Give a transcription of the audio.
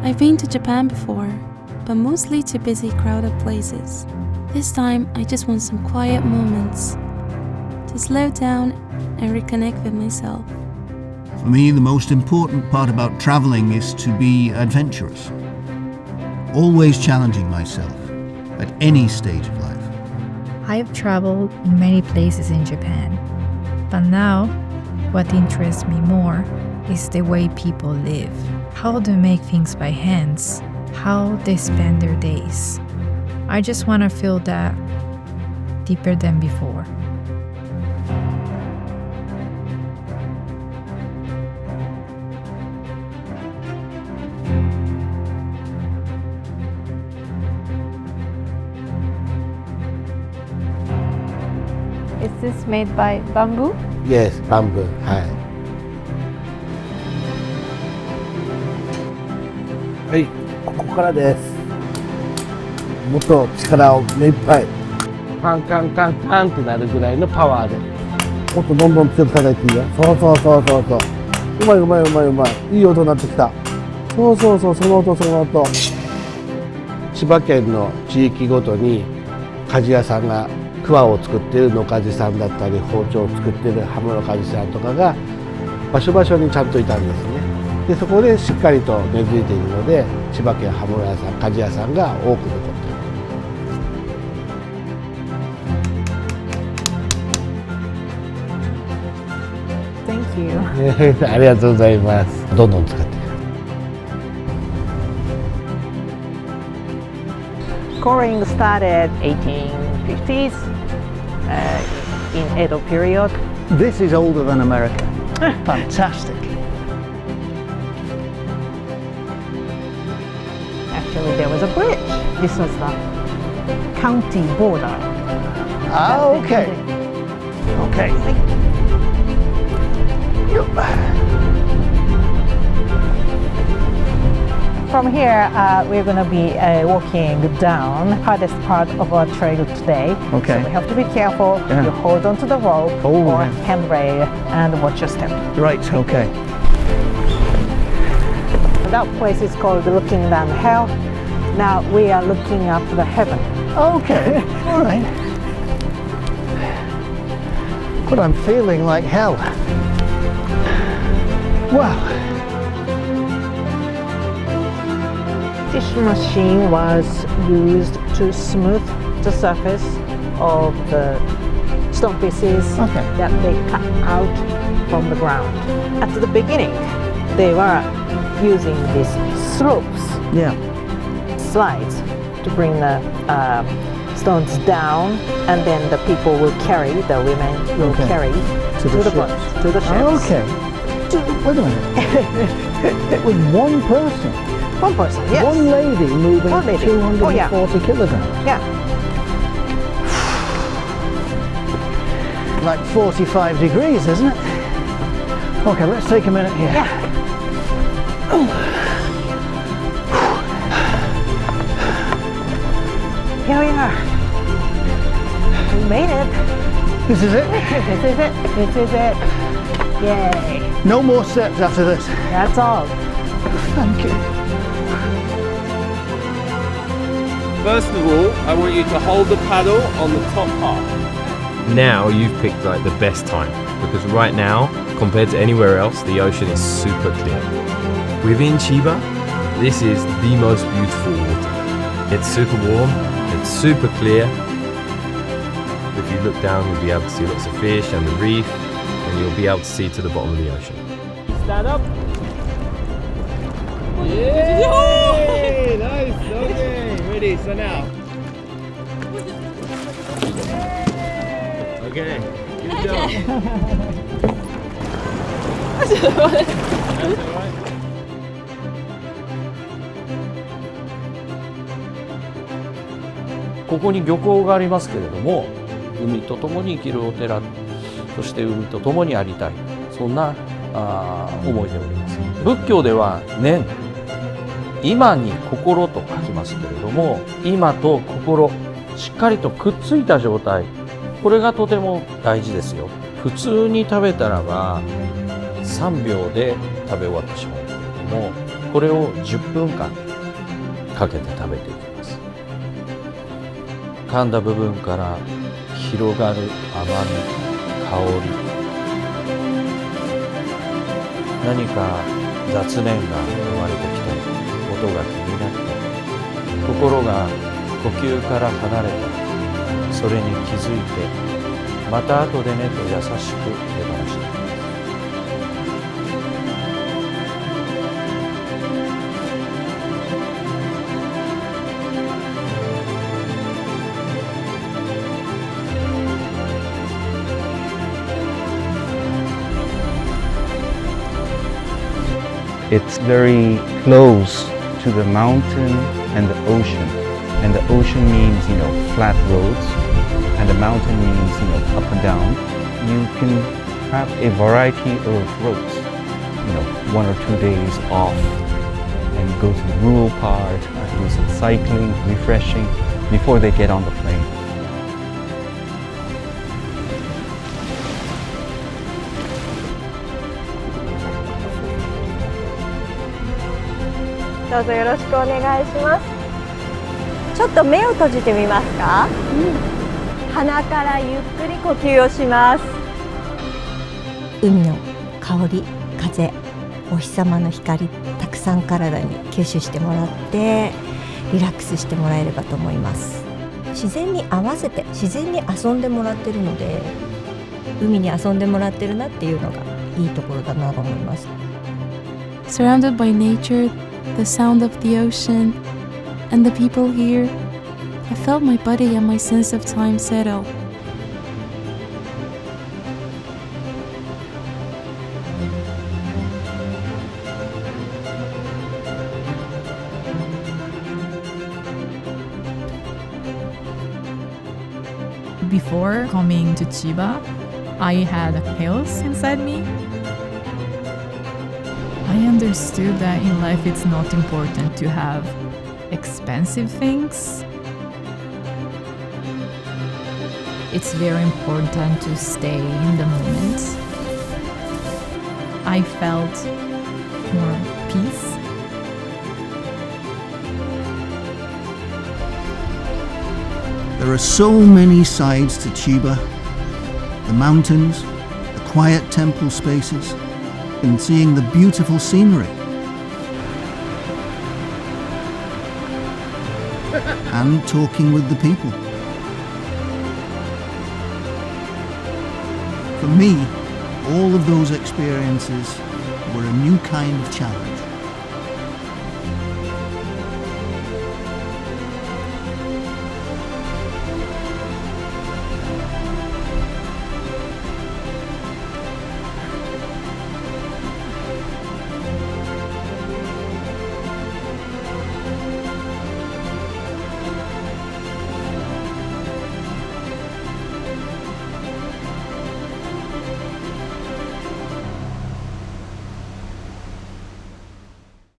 I've been to Japan before, but mostly to busy, crowded places. This time, I just want some quiet moments to slow down and reconnect with myself. For me, the most important part about traveling is to be adventurous. Always challenging myself at any stage of life. I have traveled in many places in Japan, but now what interests me more is the way people live, how they make things by hands, how they spend their days. I just want to feel that deeper than before. Is this made by bamboo? Yes, bamboo. はい。はい、ここからです。もっと力を目いっぱい。カンカンカンカンってなるぐらいのパワーで。もっとどんどん強く叩いていいよ。そうそうそうそうそう。うまいうまいうまいうまい。いい音になってきた。そうそうそう、その音その音。千葉県の地域ごとに鍛冶屋さんが桑を作っている野鍛冶さんだったり包丁を作っている刃物鍛冶さんとかが場所場所にちゃんといたんですね。でそこでしっかりと根付いているので千葉県刃物屋さん鍛冶屋さんが多く残っている。 Thank you. ありがとうございます。どんどん使ってください。 Scoring started 1850s in Edo period. This is older than America. Fantastic. Actually, there was a bridge. This was the county border. Ah, okay. Okay. From here, we're going to be walking down hardest part of our trail today. Okay. So we have to be careful. Yeah. You hold on to the rope Oh, or yeah. handrail and watch your step. Right, okay. That place is called Looking Down Hell. Now we are looking up to the heaven. Okay, all right. But I'm feeling like hell. Wow. This machine was used to smooth the surface of the stone pieces that they cut out from the ground. At the beginning, they were using these slopes, slides, to bring the stones down, and then the people will carry, the women will carry to the boat, to the ships. Okay. Wait a minute. It was one person. One person, yes. One lady moving One lady. 240 kilograms. Yeah. Like 45 degrees, isn't it? Okay, let's take a minute here. Yeah. Here we are. We made it. This is it? This is it. This is it. Yay. No more steps after this. That's all. Thank you. First of all, I want you to hold the paddle on the top part. Now you've picked like the best time, because right now, compared to anywhere else, the ocean is super clear. Within Chiba, this is the most beautiful water. It's super warm, it's super clear. If you look down, you'll be able to see lots of fish and the reef, and you'll be able to see to the bottom of the ocean. Stand up. Yay! Nice, okay. Ready, so now. Okay, good job. That's alright. ここに漁港がありますけれども、海とともに生きるお寺、そして海とともにありたい、そんな思いでおります。仏教では念、今に心と書きますけれども、今と心しっかりとくっついた状態、これがとても大事ですよ。普通に食べたらば3秒で食べ終わってしまうけれども、これを10分間かけて食べていきます。噛んだ部分から広がる甘み、香り、何か雑念が生まれてきたり、音が気になったり、心が呼吸から離れたり、それに気づいてまた後でねと優しく手放していきます。It's very close to the mountain and the ocean. And the ocean means, flat roads. And the mountain means, up and down. You can have a variety of roads. 1 or 2 days off and go to the rural part, do some cycling, refreshing before they get on the plane. どうぞよろしくお願いします。ちょっと目を閉じてみますか。鼻からゆっくり呼吸をします。海の香り、風、お日様の光、たくさん体に吸収してもらってリラックスしてもらえればと思います。自然に合わせて自然に遊んでもらってるので、海に遊んでもらってるなっていうのがいいところだなと思います。 Surrounded by nature, the sound of the ocean, and the people here, I felt my body and my sense of time settle. Before coming to Chiba, I had hills inside me. I understood that in life it's not important to have expensive things. It's very important to stay in the moment. I felt more peace. There are so many sides to Chiba. The mountains, the quiet temple spaces, and seeing the beautiful scenery. And talking with the people. For me, all of those experiences were a new kind of challenge.